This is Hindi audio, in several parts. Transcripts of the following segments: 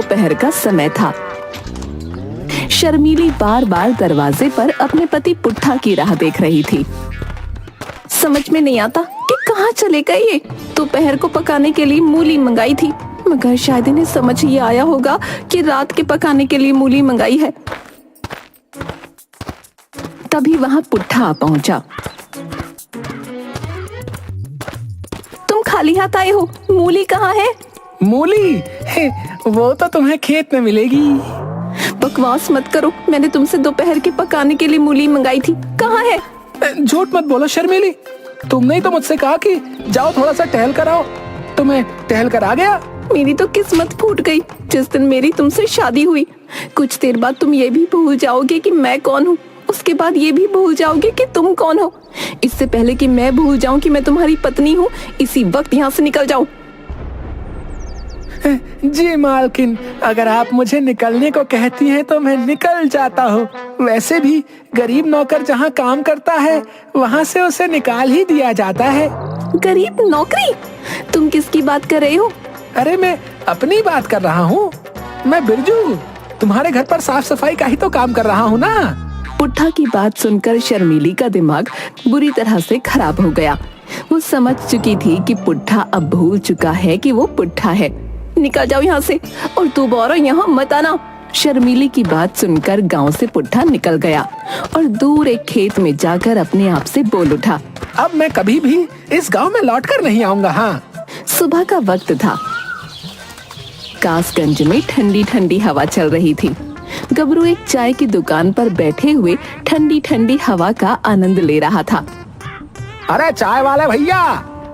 दोपहर का समय था। शर्मीली बार बार दरवाजे पर अपने पति पुट्ठा की राह देख रही थी। समझ में नहीं आता कि कहाँ चले गए ये। दोपहर को पकाने के लिए मूली मंगाई थी, मगर शायद इन्हें समझ ही आया होगा कि रात के पकाने के लिए मूली मंगाई है। तभी वहां पुट्ठा आ पहुंचा। तुम खाली हाथ आए हो, मूली कहाँ है? मूली वो तो तुम्हें खेत में मिलेगी। बकवास मत करो, मैंने तुमसे दोपहर के पकाने के लिए मूली मंगाई थी, कहाँ है? झूठ मत बोलो शर्मीली, तुमने ही तो मुझसे कहा कि जाओ थोड़ा सा टहल कर आओ। तुम्हें टहल कर आ गया। मेरी तो किस्मत फूट गई जिस दिन मेरी तुमसे शादी हुई। कुछ देर बाद तुम ये भी भूल जाओगे कि मैं कौन हूँ, उसके बाद ये भी भूल जाओगे कि तुम कौन हो। इससे पहले कि मैं भूल जाऊं कि मैं तुम्हारी पत्नी हूँ, इसी वक्त यहाँ से निकल जाओ। जी मालकिन, अगर आप मुझे निकलने को कहती हैं तो मैं निकल जाता हूँ। वैसे भी गरीब नौकर जहाँ काम करता है वहाँ से उसे निकाल ही दिया जाता है। गरीब नौकरी? तुम किसकी बात कर रहे हो? अरे मैं अपनी बात कर रहा हूँ। मैं बिरजू तुम्हारे घर पर साफ सफाई का ही तो काम कर रहा हूँ ना। पुट्ठा की बात सुनकर शर्मीली का दिमाग बुरी तरह से खराब हो गया। वो समझ चुकी थी कि पुट्ठा अब भूल चुका है कि वो पुट्ठा है। निकल जाओ यहाँ से और दोबारा यहाँ मत आना। शर्मीली की बात सुनकर गांव से पुट्ठा निकल गया और दूर एक खेत में जाकर अपने आप से बोल उठा, अब मैं कभी भी इस गांव में लौटकर नहीं आऊंगा। हाँ। सुबह का वक्त था। कासगंज में ठंडी ठंडी हवा चल रही थी। गबरू एक चाय की दुकान पर बैठे हुए ठंडी ठंडी हवा का आनंद ले रहा था। अरे चाय वाले भैया,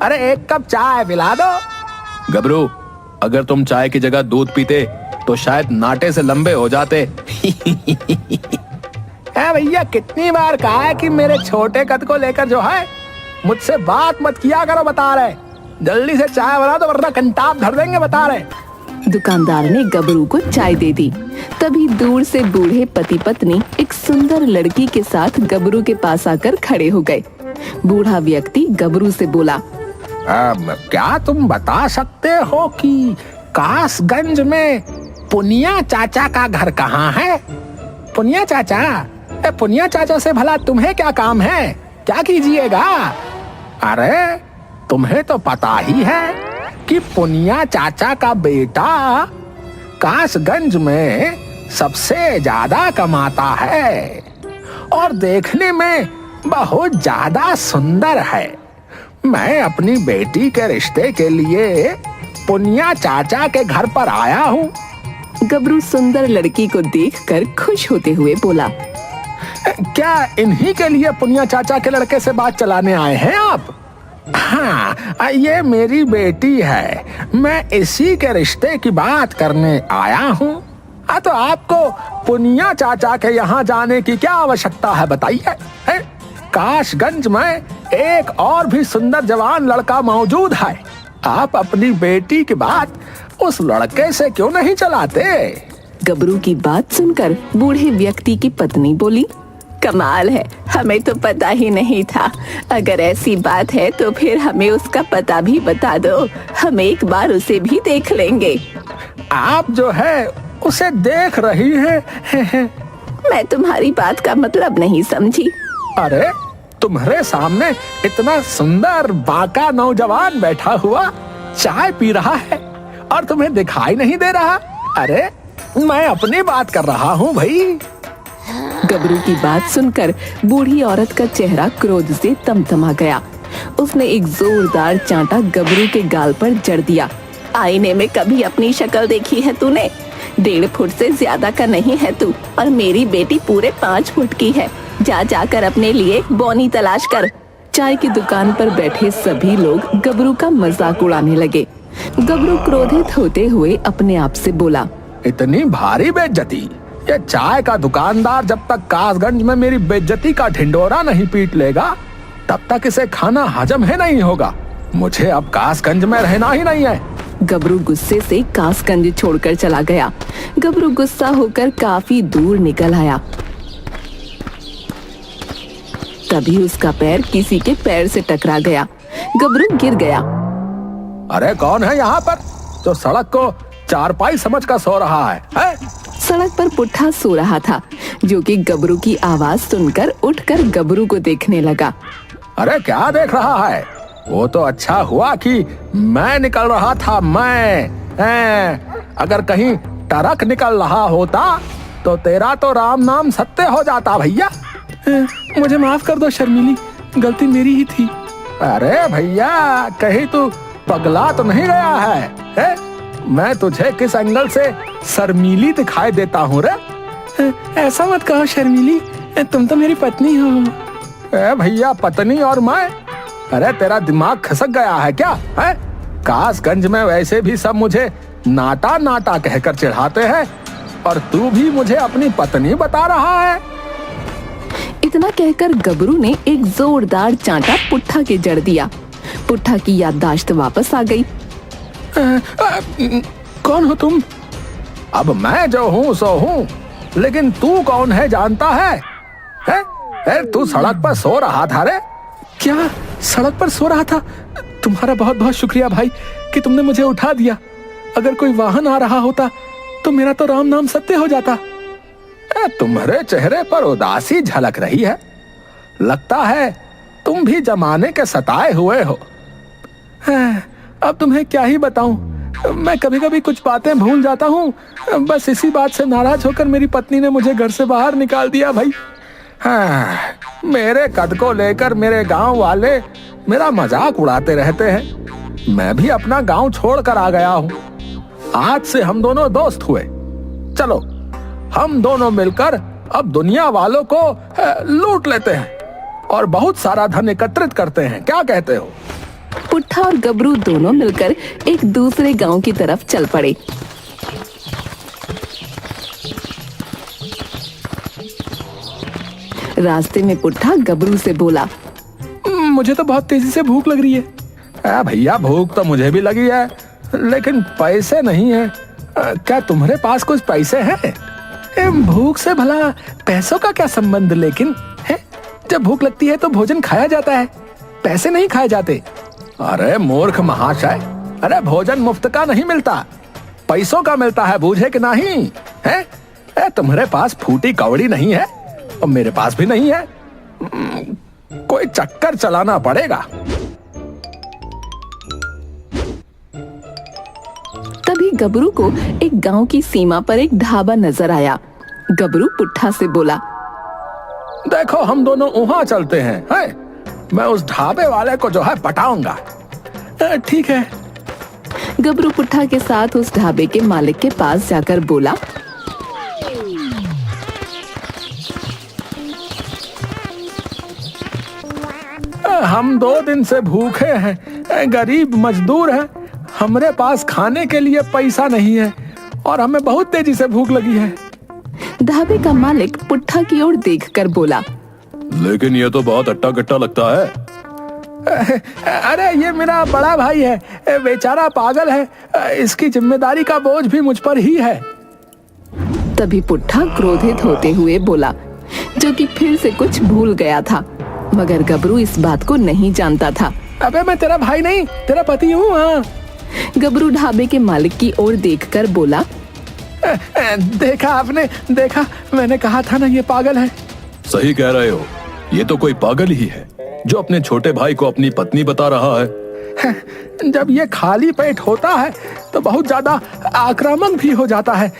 अरे एक कप चाय पिला दो। गबरू, अगर तुम चाय की जगह दूध पीते तो शायद नाटे से लंबे हो जाते। भैया कितनी बार कहा है कि मेरे छोटे कद को लेकर जो है मुझसे बात मत किया करो। बता रहे जल्दी से चाय बना दो वरना कंटाप धर देंगे। बता रहे। दुकानदार ने गबरू को चाय दे दी। तभी दूर से बूढ़े पति पत्नी एक सुंदर लड़की के साथ गबरू के पास आकर खड़े हो गए। बूढ़ा व्यक्ति गबरू से बोला, क्या तुम बता सकते हो कि कासगंज में पुनिया चाचा का घर कहाँ है? पुनिया चाचा? पुनिया चाचा से भला तुम्हें क्या काम है? क्या कीजिएगा? अरे तुम्हें तो पता ही है कि पुनिया चाचा का बेटा कासगंज में सबसे ज्यादा कमाता है और देखने में बहुत ज्यादा सुंदर है। मैं अपनी बेटी के रिश्ते के लिए पुनिया चाचा के घर पर आया हूँ। गबरू सुंदर लड़की को देखकर खुश होते हुए बोला, क्या इन्हीं के लिए पुनिया चाचा के लड़के से बात चलाने आए हैं आप? हाँ, ये मेरी बेटी है। मैं इसी के रिश्ते की बात करने आया हूँ। तो आपको पुनिया चाचा के यहाँ जाने की क्या आवश्यकता है बताइए। कासगंज में एक और भी सुंदर जवान लड़का मौजूद है। आप अपनी बेटी की बात उस लड़के से क्यों नहीं चलाते? गबरू की बात सुनकर बूढ़े व्यक्ति की पत्नी बोली, कमाल है, हमें तो पता ही नहीं था। अगर ऐसी बात है तो फिर हमें उसका पता भी बता दो, हम एक बार उसे भी देख लेंगे। आप जो है उसे देख रही हैं। मैं तुम्हारी बात का मतलब नहीं समझी। अरे तुम्हारे सामने इतना सुंदर बांका नौजवान बैठा हुआ चाय पी रहा है और तुम्हें दिखाई नहीं दे रहा? अरे मैं अपनी बात कर रहा हूँ भाई। गबरू की बात सुनकर बूढ़ी औरत का चेहरा क्रोध से तमतमा गया। उसने एक जोरदार चांटा गबरू के गाल पर जड़ दिया। आईने में कभी अपनी शक्ल देखी है तूने? 1.5 फुट से ज्यादा का नहीं है तू, और मेरी बेटी पूरे 5 फुट की है। जा जाकर अपने लिए बोनी तलाश कर। चाय की दुकान पर बैठे सभी लोग गबरू का मजाक उड़ाने लगे। गबरू क्रोधित होते हुए अपने आप से बोला, इतनी भारी बेइज्जती? ये चाय का दुकानदार जब तक कासगंज में मेरी बेइज्जती का ढिंडोरा नहीं पीट लेगा तब तक इसे खाना हजम ही नहीं होगा। मुझे अब कासगंज में रहना ही नहीं है। गबरू गुस्से से कासगंज छोड़कर चला गया। गबरू गुस्सा होकर काफी दूर निकल आया। तभी उसका पैर किसी के पैर से टकरा गया। गबरू गिर गया। अरे कौन है यहाँ पर जो सड़क को चारपाई समझ कर सो रहा है? सड़क पर पुट्ठा सो रहा था, जो कि गबरू की आवाज सुनकर उठकर गबरू को देखने लगा। अरे क्या देख रहा है? वो तो अच्छा हुआ कि मैं निकल रहा था। अगर कहीं ट्रक निकल रहा होता तो तेरा तो राम नाम सत्य हो जाता भैया। मुझे माफ कर दो शर्मीली, गलती मेरी ही थी। अरे भैया, कहीं तू पगला तो नहीं गया है? मैं तुझे किस एंगल से शर्मीली दिखाई देता हूँ रे? ऐसा मत कहो शर्मीली, तुम तो मेरी पत्नी हो। भैया, पत्नी और मैं? अरे तेरा दिमाग खसक गया है क्या? है कासगंज में वैसे भी सब मुझे नाटा नाटा कहकर चिढ़ाते हैं, और तू भी मुझे अपनी पत्नी बता रहा है? इतना कहकर गबरू ने एक जोरदार चांटा पुट्ठा के जड़ दिया। पुट्ठा की याददाश्त वापस आ गई। कौन हो तुम? अब मैं जो हूँ सो हूँ, लेकिन तू कौन है जानता है? तू सड़क पर सो रहा था रे? क्या सड़क पर सो रहा था? तुम्हारा बहुत बहुत शुक्रिया भाई कि तुमने मुझे उठा दिया। अगर कोई वाहन आ रहा होता तो मेरा तो राम नाम सत्य हो जाता। तुम्हारे चेहरे पर उदासी झलक रही है। लगता है तुम भी जमाने के सताए हुए हो। अब तुम्हें क्या ही बताऊं, मैं कभी कभी कुछ बातें भूल जाता हूँ। बस इसी बात से नाराज होकर मेरी पत्नी ने मुझे घर से बाहर निकाल दिया भाई। मेरे कद को लेकर मेरे गांव वाले मेरा मजाक उड़ाते रहते हैं। मैं भी अपना गांव छोड़कर आ गया हूँ। आज से हम दोनों दोस्त हुए। चलो हम दोनों मिलकर अब दुनिया वालों को लूट लेते हैं और बहुत सारा धन एकत्रित करते हैं। क्या कहते हो? पुट्ठा और गबरू दोनों मिलकर एक दूसरे गांव की तरफ चल पड़े। रास्ते में पुट्ठा गबरू से बोला, मुझे तो बहुत तेजी से भूख लग रही है। भैया, भूख तो मुझे भी लगी है, लेकिन पैसे नहीं है। क्या तुम्हारे पास कुछ पैसे हैं? भूख से भला पैसों का क्या संबंध? लेकिन है, जब भूख लगती है तो भोजन खाया जाता है, पैसे नहीं खाए जाते। अरे मूर्ख महाशय, अरे भोजन मुफ्त का नहीं मिलता, पैसों का मिलता है, बूझे कि नहीं? है तुम्हारे पास फूटी कौड़ी नहीं है और मेरे पास भी नहीं है। कोई चक्कर चलाना पड़ेगा। तभी गबरू को एक गांव की सीमा पर एक ढाबा नजर आया। गबरू पुट्ठा से बोला, देखो हम दोनों वहां चलते हैं। मैं उस ढाबे वाले को जो है पटाऊंगा। ठीक है। गबरू पुट्ठा के साथ उस ढाबे के मालिक के पास जाकर बोला, हम 2 दिन से भूखे हैं, गरीब मजदूर हैं, हमरे पास खाने के लिए पैसा नहीं है और हमें बहुत तेजी से भूख लगी है। ढाबे का मालिक पुट्ठा की ओर देखकर बोला, लेकिन ये तो बहुत अट्टा कट्टा लगता है। अरे ये मेरा बड़ा भाई है, बेचारा पागल है, इसकी जिम्मेदारी का बोझ भी मुझ पर ही है। तभी पुट्ठा क्रोधित होते हुए बोला, जो कि फिर से कुछ भूल गया था, मगर गबरू इस बात को नहीं जानता था। अबे मैं तेरा भाई नहीं, तेरा पति हूँ। हाँ। गबरू ढाबे के मालिक की ओर देखकर बोला, देखा आपने, देखा, मैंने कहा था ना ये पागल है। सही कह रहे हो, ये तो कोई पागल ही है जो अपने छोटे भाई को अपनी पत्नी बता रहा है। जब ये खाली पेट होता है तो बहुत ज्यादा आक्रामक भी हो जाता है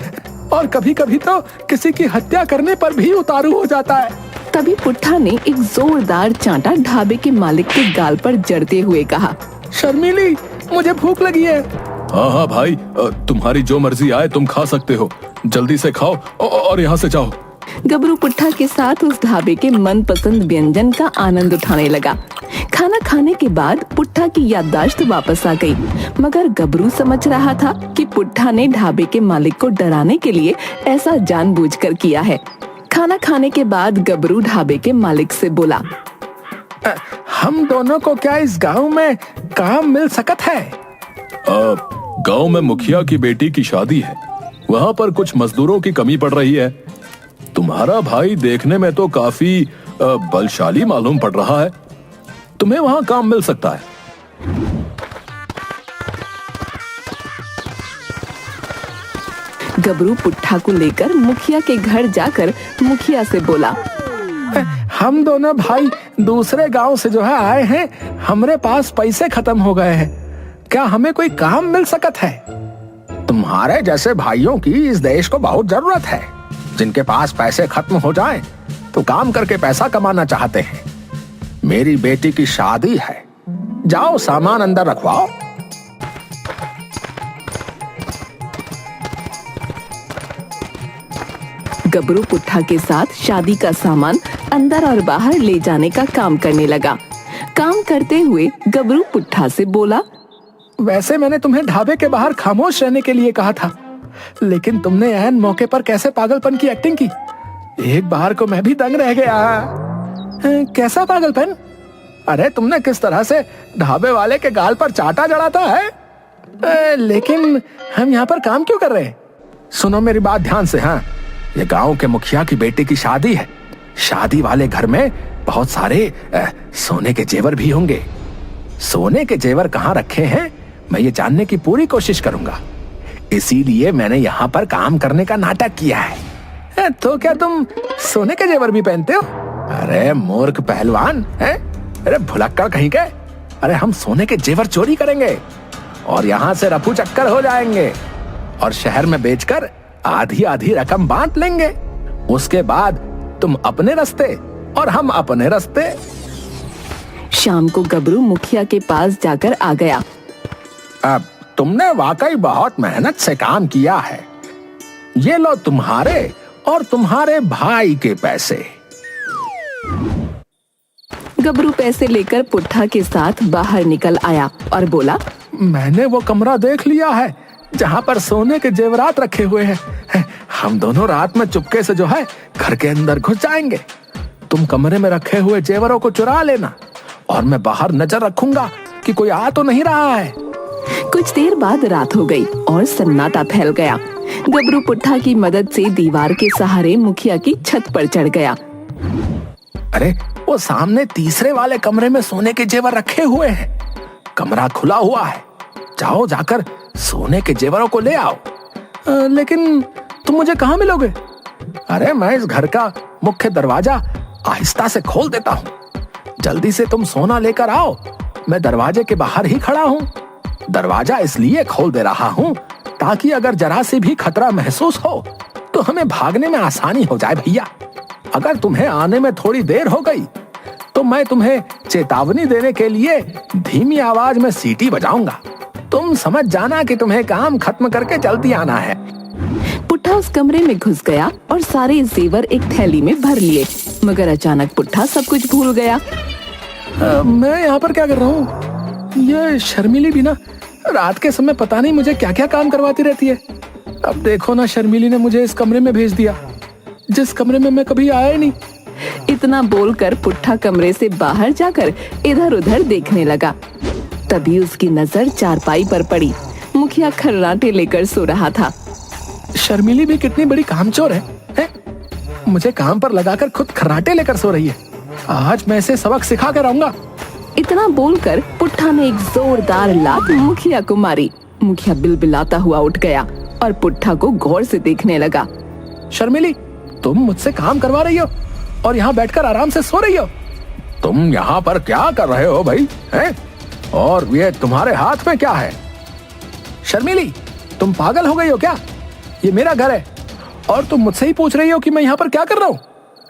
और कभी कभी तो किसी की हत्या करने पर भी उतारू हो जाता है। तभी पुट्ठा ने एक जोरदार चांटा ढाबे के मालिक के गाल पर जड़ते हुए कहा, शर्मीली, मुझे भूख लगी है। हाँ हाँ भाई, तुम्हारी जो मर्जी आए तुम खा सकते हो, जल्दी से खाओ और यहाँ से जाओ। गबरू पुट्ठा के साथ उस ढाबे के मनपसंद व्यंजन का आनंद उठाने लगा। खाना खाने के बाद पुट्ठा की याददाश्त वापस आ गई, मगर गबरू समझ रहा था कि पुट्ठा ने ढाबे के मालिक को डराने के लिए ऐसा जानबूझकर किया है। खाना खाने के बाद गबरू ढाबे के मालिक से बोला, हम दोनों को क्या इस गांव में काम मिल सकत है? गांव में मुखिया की बेटी की शादी है, वहाँ पर कुछ मजदूरों की कमी पड़ रही है। तुम्हारा भाई देखने में तो काफी बलशाली मालूम पड़ रहा है, तुम्हें वहाँ काम मिल सकता है। गबरू पुट्ठा को लेकर मुखिया के घर जाकर मुखिया से बोला, हम दोनों भाई दूसरे गांव से जो है आए हैं, हमरे पास पैसे खत्म हो गए हैं, क्या हमें कोई काम मिल सकत है? तुम्हारे जैसे भाइयों की इस देश को बहुत जरूरत है, जिनके पास पैसे खत्म हो जाएं तो काम करके पैसा कमाना चाहते हैं। मेरी बेटी की शादी है, जाओ सामान अंदर रखवाओ। गबरू पुट्ठा के साथ शादी का सामान अंदर और बाहर ले जाने का काम करने लगा। काम करते हुए गबरू पुट्ठा से बोला, वैसे मैंने तुम्हें ढाबे के बाहर खामोश रहने के लिए कहा था, लेकिन तुमने ऐन मौके पर कैसे पागलपन की एक्टिंग की। एक बार को मैं भी दंग रह गया। कैसा पागलपन? अरे तुमने किस तरह से ढाबे वाले के गाल पर चाटा जड़ाता है। लेकिन हम यहाँ पर काम क्यों कर रहे हैं? सुनो मेरी बात ध्यान से। हाँ, ये गांव के मुखिया की बेटी की शादी है। शादी वाले घर में बहुत सारे सोने के जेवर भी होंगे। सोने के जेवर कहाँ रखे हैं मैं ये जानने की पूरी कोशिश करूंगा, इसीलिए मैंने यहाँ पर काम करने का नाटक किया है। तो क्या तुम सोने के जेवर भी पहनते हो? अरे मूर्ख पहलवान है, अरे भुलक्कड़ कहीं के। अरे हम सोने के जेवर चोरी करेंगे और यहाँ से रफू चक्कर हो जाएंगे और शहर में बेचकर आधी आधी रकम बांट लेंगे। उसके बाद तुम अपने रास्ते और हम अपने रास्ते। शाम को गबरू मुखिया के पास जाकर आ गया। अब तुमने वाकई बहुत मेहनत से काम किया है, ये लो तुम्हारे और तुम्हारे भाई के पैसे। गबरू पैसे लेकर पुट्ठा के साथ बाहर निकल आया और बोला, मैंने वो कमरा देख लिया है जहाँ पर सोने के जेवरात रखे हुए हैं। हम दोनों रात में चुपके से जो है घर के अंदर घुस जाएंगे। तुम कमरे में रखे हुए जेवरों को चुरा लेना और मैं बाहर नजर रखूंगा कि कोई आ तो नहीं रहा है। कुछ देर बाद रात हो गई और सन्नाटा फैल गया। गबरू पुट्ठा की मदद से दीवार के सहारे मुखिया की छत पर चढ़ गया। अरे वो सामने तीसरे वाले कमरे में सोने के जेवर रखे हुए हैं। कमरा खुला हुआ है, जाओ जाकर सोने के जेवरों को ले आओ। लेकिन तुम मुझे कहाँ मिलोगे? अरे मैं इस घर का मुख्य दरवाजा आहिस्ता से खोल देता हूँ, जल्दी से तुम सोना लेकर आओ। मैं दरवाजे के बाहर ही खड़ा हूँ। दरवाजा इसलिए खोल दे रहा हूँ ताकि अगर जरा से भी खतरा महसूस हो तो हमें भागने में आसानी हो जाए। भैया, अगर तुम्हें आने में थोड़ी देर हो गई तो मैं तुम्हें चेतावनी देने के लिए धीमी आवाज में सीटी बजाऊंगा। तुम समझ जाना कि तुम्हें काम खत्म करके जल्दी आना है। पुट्ठा उस कमरे में घुस गया और सारे जेवर एक थैली में भर लिए, मगर अचानक पुट्ठा सब कुछ भूल गया। मैं यहाँ पर क्या कर रहा हूँ? ये शर्मिली भी ना रात के समय पता नहीं मुझे क्या क्या काम करवाती रहती है। अब देखो ना, शर्मिली ने मुझे इस कमरे में भेज दिया जिस कमरे में मैं कभी आया ही नहीं। इतना बोलकर पुट्ठा कमरे से बाहर जाकर इधर उधर देखने लगा। तभी उसकी नजर चारपाई पर पड़ी। मुखिया खर्राटे लेकर सो रहा था। शर्मिली भी कितनी बड़ी कामचोर है? मुझे काम पर लगाकर खुद खर्राटे लेकर सो रही है। आज मैं इसे सबक सिखा कर आऊंगा। इतना बोलकर पुट्ठा ने एक जोरदार लात मुखिया को मारी। मुखिया बिलबिलाता हुआ उठ गया और पुट्ठा को गौर से देखने लगा। शर्मिली, तुम मुझसे काम करवा रही हो और यहाँ बैठकर आराम से सो रही हो। तुम यहाँ पर क्या कर रहे हो भाई? हैं? और ये तुम्हारे हाथ में क्या है? शर्मिली, तुम पागल हो गई हो क्या? ये मेरा घर है और तुम मुझसे ही पूछ रही हो कि मैं यहाँ पर क्या कर रहा हूँ?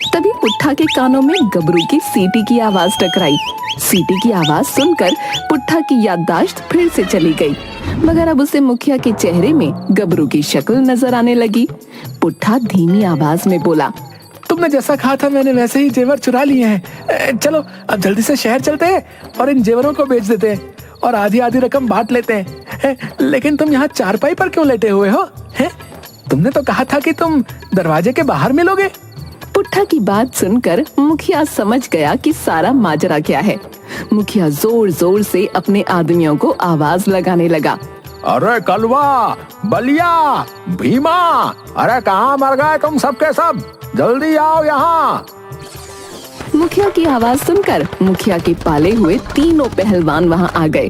तभी पुट्ठा के कानों में गबरू की सीटी की आवाज टकराई। सीटी की आवाज सुनकर पुट्ठा की याददाश्त फिर से चली गई, मगर अब उसे मुखिया के चेहरे में गबरू की शक्ल नजर आने लगी। पुट्ठा धीमी आवाज में बोला, तुमने जैसा कहा था मैंने वैसे ही जेवर चुरा लिए हैं। चलो अब जल्दी से शहर चलते हैं और इन जेवरों को बेच देते हैं और आधी आधी रकम बांट लेते हैं। लेकिन तुम यहाँ चारपाई पर क्यों लेटे हुए हो? तुमने तो कहा था कि तुम दरवाजे के बाहर मिलोगे। पुट्ठा की बात सुनकर मुखिया समझ गया कि सारा माजरा क्या है। मुखिया जोर जोर से अपने आदमियों को आवाज लगाने लगा, अरे कलवा, बलिया, भीमा, अरे कहाँ मर गए तुम सबके सब? जल्दी आओ यहाँ। मुखिया की आवाज सुनकर मुखिया के पाले हुए तीनों पहलवान वहाँ आ गए।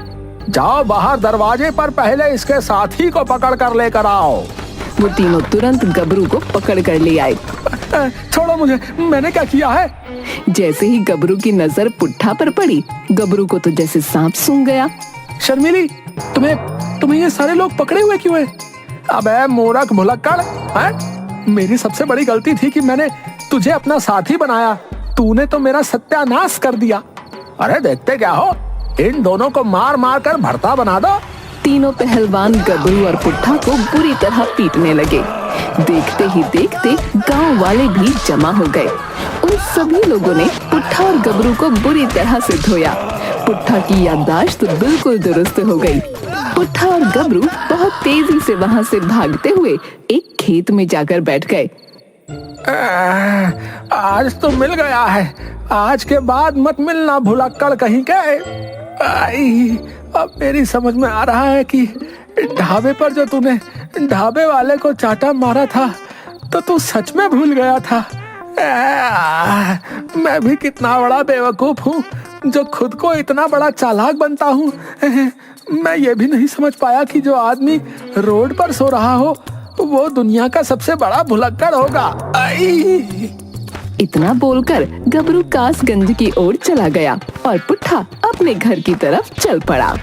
जाओ बाहर दरवाजे पर पहले इसके साथी को पकड़ कर लेकर आओ। वो तीनों तुरंत गबरू को पकड़ कर ले आए। छोड़ो मुझे, मैंने क्या किया है? जैसे ही गबरू की नजर पुट्ठा पर पड़ी, गबरू को तो जैसे सांप सूंघ गया। शर्मिली, तुम्हें ये सारे लोग पकड़े हुए क्यों हैं? अबे मूर्ख भुलक्कड़, हैं? मेरी सबसे बड़ी गलती थी कि मैंने तुझे अपना साथी बनाया। तूने तो मेरा सत्यानाश कर दिया। अरे देखते क्या हो, इन दोनों को मार मार कर भरता बना दो। तीनों पहलवान गबरू और पुट्ठा को बुरी तरह पीटने लगे। देखते ही देखते गांव वाले भी जमा हो गए। उन सभी लोगों ने पुट्ठा और गबरू को बुरी तरह से धोया। पुट्ठा की याददाश्त बिल्कुल दुरुस्त हो गई। पुट्ठा और गबरू बहुत तेजी से वहां से भागते हुए एक खेत में जाकर बैठ गए। आज तो मिल गया है, आज के बाद मत मिलना भुलक्कड़ कहीं के। अब मेरी समझ में आ रहा है कि ढाबे पर जो तूने ढाबे वाले को चाटा मारा था तो तू सच में भूल गया था। मैं भी कितना बड़ा बेवकूफ हूँ जो खुद को इतना बड़ा चालाक बनता हूँ। मैं ये भी नहीं समझ पाया कि जो आदमी रोड पर सो रहा हो वो दुनिया का सबसे बड़ा भुलक्कड़ होगा। इतना बोलकर गबरू कासगंज की ओर चला गया और पुट्ठा अपने घर की तरफ चल पड़ा।